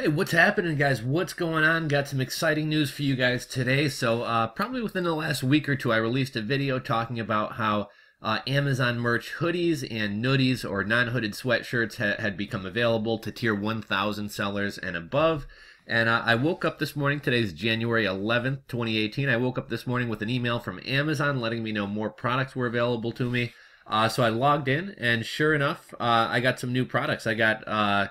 Hey, what's happening, guys? What's going on? Got some exciting news for you guys today. Probably within the last week or two, I released a video talking about how Amazon merch hoodies and noodies or non-hooded sweatshirts had become available to tier 1,000 sellers and above. And I woke up this morning, today's January 11th, 2018. I woke up this morning with an email from Amazon letting me know more products were available to me. So I logged in, and sure enough, I got some new products. I got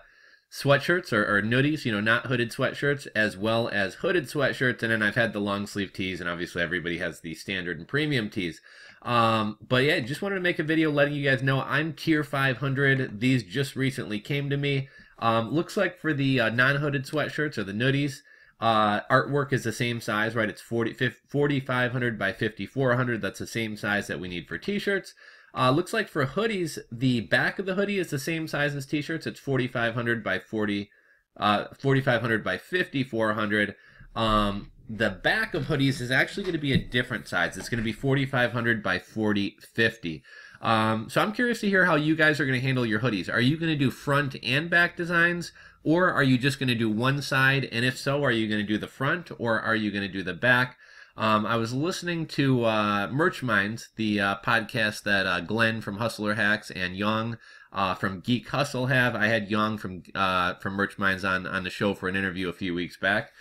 sweatshirts or noodies, not hooded sweatshirts, as well as hooded sweatshirts. And then I've had the long sleeve tees, and obviously everybody has the standard and premium tees. But yeah, just wanted to make a video letting you guys know I'm tier 500. These just recently came to me. Looks like for the non-hooded sweatshirts or the noodies, artwork is the same size, right? It's 4,500 by 5,400. That's the same size that we need for t-shirts. Looks like for hoodies, the back of the hoodie is the same size as t-shirts. It's 4,500 by 4,500 by 5,400. The back of hoodies is actually going to be a different size. It's going to be 4,500 by 4,050. So I'm curious to hear how you guys are going to handle your hoodies. Are you going to do front and back designs, or are you just going to do one side? And if so, are you going to do the front, or are you going to do the back? I was listening to Merch Minds, the podcast that Glenn from Hustler Hacks and Young from Geek Hustle have. I had Young from Merch Minds on the show for an interview a few weeks back.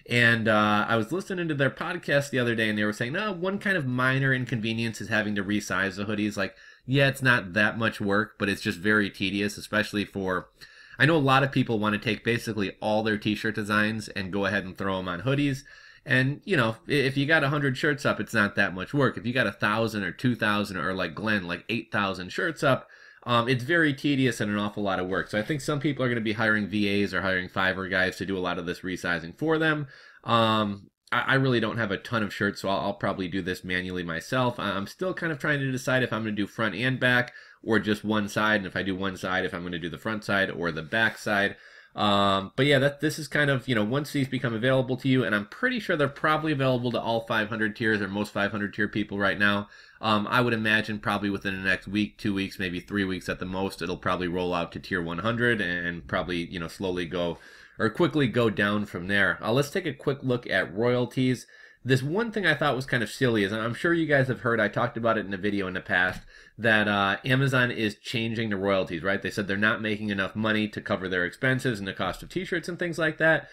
And I was listening to their podcast the other day, and they were saying, no, one kind of minor inconvenience is having to resize the hoodies. Like, yeah, it's not that much work, but it's just very tedious, especially for... I know a lot of people want to take basically all their t-shirt designs and go ahead and throw them on hoodies. And, if you got 100 shirts up, it's not that much work. If you got 1,000 or 2,000 or like Glenn, like 8,000 shirts up, it's very tedious and an awful lot of work. So I think some people are going to be hiring VAs or hiring Fiverr guys to do a lot of this resizing for them. I really don't have a ton of shirts, so I'll probably do this manually myself. I'm still kind of trying to decide if I'm going to do front and back or just one side. And if I do one side, if I'm going to do the front side or the back side. But yeah, this is kind of, once these become available to you, and I'm pretty sure they're probably available to all 500 tiers or most 500 tier people right now. I would imagine probably within the next week, 2 weeks, maybe 3 weeks at the most, it'll probably roll out to tier 100 and probably, slowly go or quickly go down from there. Let's take a quick look at royalties. This one thing I thought was kind of silly is, and I'm sure you guys have heard, I talked about it in a video in the past, that Amazon is changing the royalties, right? They said they're not making enough money to cover their expenses and the cost of t-shirts and things like that.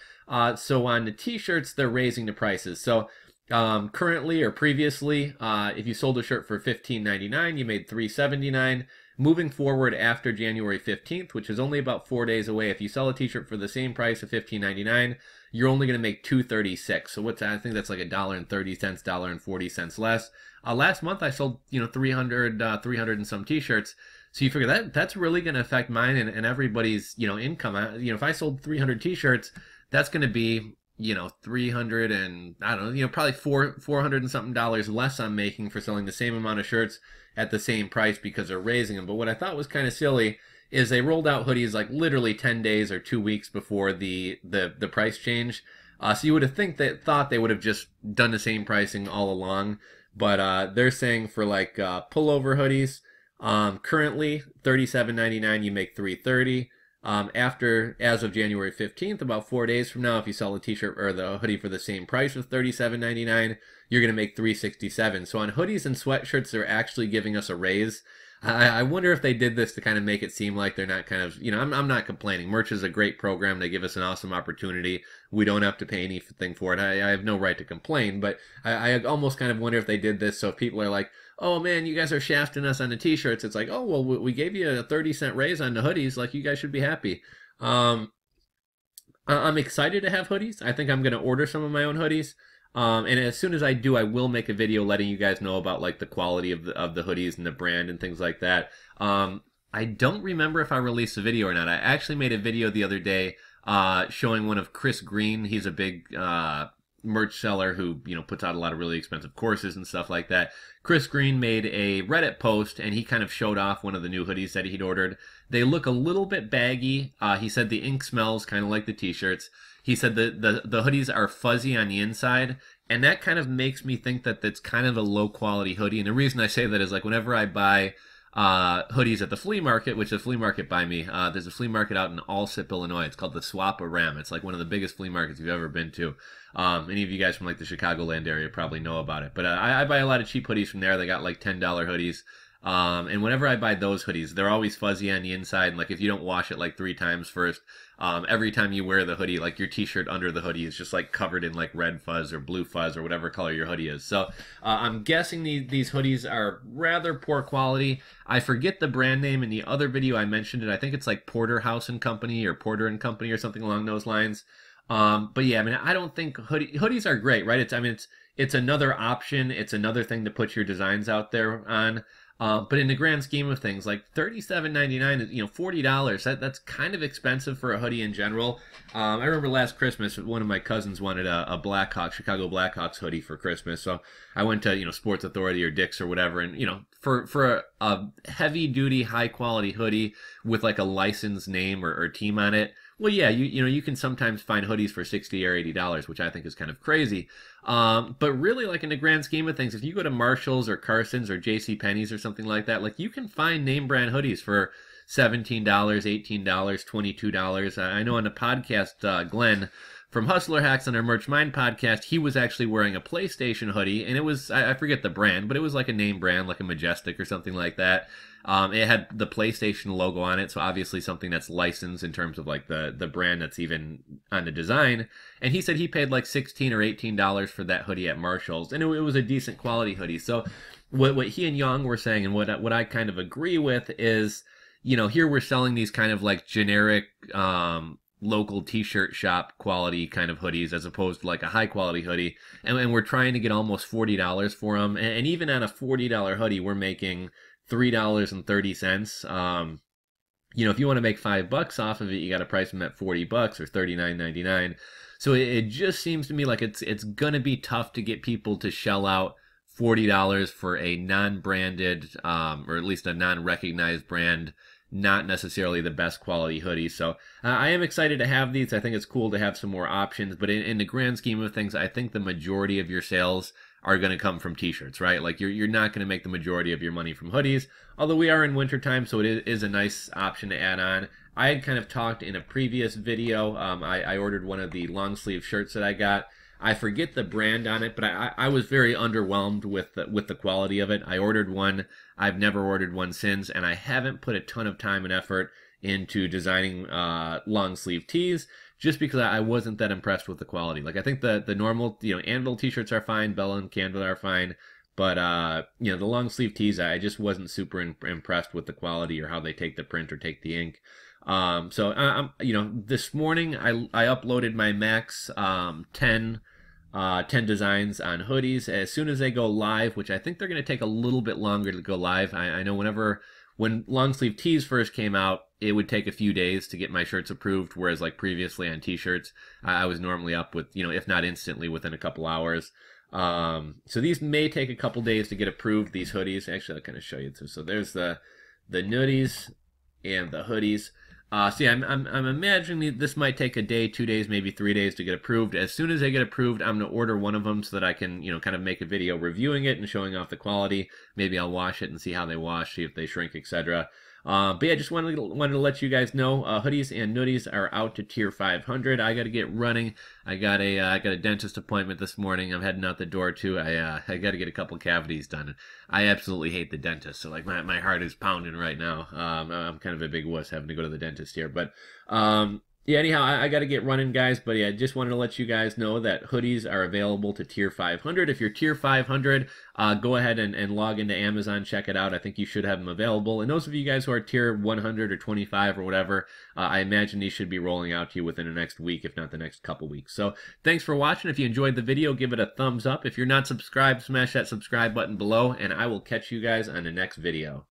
So on the t-shirts, they're raising the prices. So currently or previously, if you sold a shirt for $15.99, you made $3.79. Moving forward after January 15th, which is only about 4 days away, if you sell a t-shirt for the same price of $15.99, you're only going to make $2.36. So what's that? I think that's like $1.30, $1.40 less. Last month I sold 300 and some t-shirts. So you figure that's really going to affect mine and everybody's income. If I sold 300 t-shirts, that's going to be 300 and I don't know, probably 400 and something dollars less I'm making for selling the same amount of shirts at the same price because they're raising them. But what I thought was kind of silly is they rolled out hoodies like literally 10 days or 2 weeks before the price change. So you would have thought they would have just done the same pricing all along. But they're saying for like pullover hoodies, currently $37.99, you make $3.30. As of January 15th, about 4 days from now, if you sell a t-shirt or the hoodie for the same price of $37.99, you're going to make $3.67. So on hoodies and sweatshirts, they're actually giving us a raise. I wonder if they did this to kind of make it seem like they're not kind of, I'm not complaining. Merch is a great program. They give us an awesome opportunity. We don't have to pay anything for it. I have no right to complain, but I almost kind of wonder if they did this so if people are like, oh man, you guys are shafting us on the t-shirts. It's like, oh, well, we gave you a 30-cent raise on the hoodies. Like, you guys should be happy. I'm excited to have hoodies. I think I'm going to order some of my own hoodies. And as soon as I do, I will make a video letting you guys know about like the quality of the hoodies and the brand and things like that. I don't remember if I released a video or not. I actually made a video the other day showing one of Chris Green. He's a big merch seller who puts out a lot of really expensive courses and stuff like that. Chris Green made a Reddit post and he kind of showed off one of the new hoodies that he'd ordered. They look a little bit baggy. He said the ink smells kind of like the t-shirts. He said the hoodies are fuzzy on the inside, and that kind of makes me think that that's kind of a low quality hoodie. And the reason I say that is like whenever I buy hoodies at the flea market, which is a flea market by me. There's a flea market out in Allsip, Illinois. It's called the Swap-A-Ram. It's like one of the biggest flea markets you've ever been to. Any of you guys from like the Chicagoland area probably know about it. But I buy a lot of cheap hoodies from there. They got like $10 hoodies. And whenever I buy those hoodies, they're always fuzzy on the inside. And like if you don't wash it like 3 times first, every time you wear the hoodie, like your t-shirt under the hoodie is just like covered in like red fuzz or blue fuzz or whatever color your hoodie is. So I'm guessing these hoodies are rather poor quality. I forget the brand name. In the other video I mentioned it. I think it's like Porterhouse and Company or Porter and Company or something along those lines. But yeah, I mean, I don't think hoodies are great, right? It's another option. It's another thing to put your designs out there on. But in the grand scheme of things, like $37.99, $40, that's kind of expensive for a hoodie in general. I remember last Christmas, one of my cousins wanted a Chicago Blackhawks hoodie for Christmas. So I went to, Sports Authority or Dick's or whatever. And, for a heavy duty, high quality hoodie with like a licensed name or team on it, well, yeah, you can sometimes find hoodies for $60 or $80, which I think is kind of crazy. But really, like in the grand scheme of things, if you go to Marshall's or Carson's or JCPenney's or something like that, like you can find name brand hoodies for $17, $18, $22. I know on the podcast, Glenn from Hustler Hacks on our Merch Mind podcast, he was actually wearing a PlayStation hoodie, and it was, I forget the brand, but it was like a name brand, like a Majestic or something like that. It had the PlayStation logo on it, so obviously something that's licensed in terms of like the brand that's even on the design. And he said he paid like $16 or $18 for that hoodie at Marshall's, and it was a decent quality hoodie. So what he and Young were saying, and what I kind of agree with is, here we're selling these kind of like generic local t-shirt shop quality kind of hoodies as opposed to like a high quality hoodie, and we're trying to get almost $40 for them, and even on a $40 hoodie we're making $3.30. If you want to make $5 off of it, you got to price them at $40 or $39.99. So it just seems to me like it's gonna be tough to get people to shell out $40 for a non-branded or at least a non-recognized brand, not necessarily the best quality hoodie. So I am excited to have these. I think it's cool to have some more options, but in the grand scheme of things, I think the majority of your sales are going to come from t-shirts, right? Like you're not going to make the majority of your money from hoodies, although we are in wintertime, so it is a nice option to add on. I had kind of talked in a previous video. I ordered one of the long sleeve shirts that I got. I forget the brand on it, but I was very underwhelmed with the quality of it. I ordered one. I've never ordered one since, and I haven't put a ton of time and effort into designing long sleeve tees just because I wasn't that impressed with the quality. Like I think the normal Anvil t-shirts are fine, Bella and Candle are fine, but the long sleeve tees I just wasn't super impressed with the quality or how they take the print or take the ink. So this morning I uploaded my max 10 designs on hoodies. As soon as they go live, which I think they're going to take a little bit longer to go live. I know when long sleeve tees first came out, it would take a few days to get my shirts approved, whereas like previously on t-shirts, I was normally up with, if not instantly, within a couple hours. So these may take a couple days to get approved, these hoodies. Actually, I'll kind of show you too. So there's the nuddies and the hoodies. So yeah, I'm imagining this might take a day, 2 days, maybe 3 days to get approved. As soon as they get approved, I'm going to order one of them so that I can, kind of make a video reviewing it and showing off the quality. Maybe I'll wash it and see how they wash, see if they shrink, etc. But yeah, just wanted to let you guys know, hoodies and nuddies are out to tier 500. I got to get running. I got a dentist appointment this morning. I'm heading out the door too. I got to get a couple cavities done. I absolutely hate the dentist, so like my heart is pounding right now. I'm kind of a big wuss having to go to the dentist here, but yeah, anyhow, I got to get running, guys. But yeah, just wanted to let you guys know that hoodies are available to tier 500. If you're tier 500, go ahead and log into Amazon, check it out. I think you should have them available. And those of you guys who are tier 100 or 25 or whatever, I imagine these should be rolling out to you within the next week, if not the next couple weeks. So thanks for watching. If you enjoyed the video, give it a thumbs up. If you're not subscribed, smash that subscribe button below, and I will catch you guys on the next video.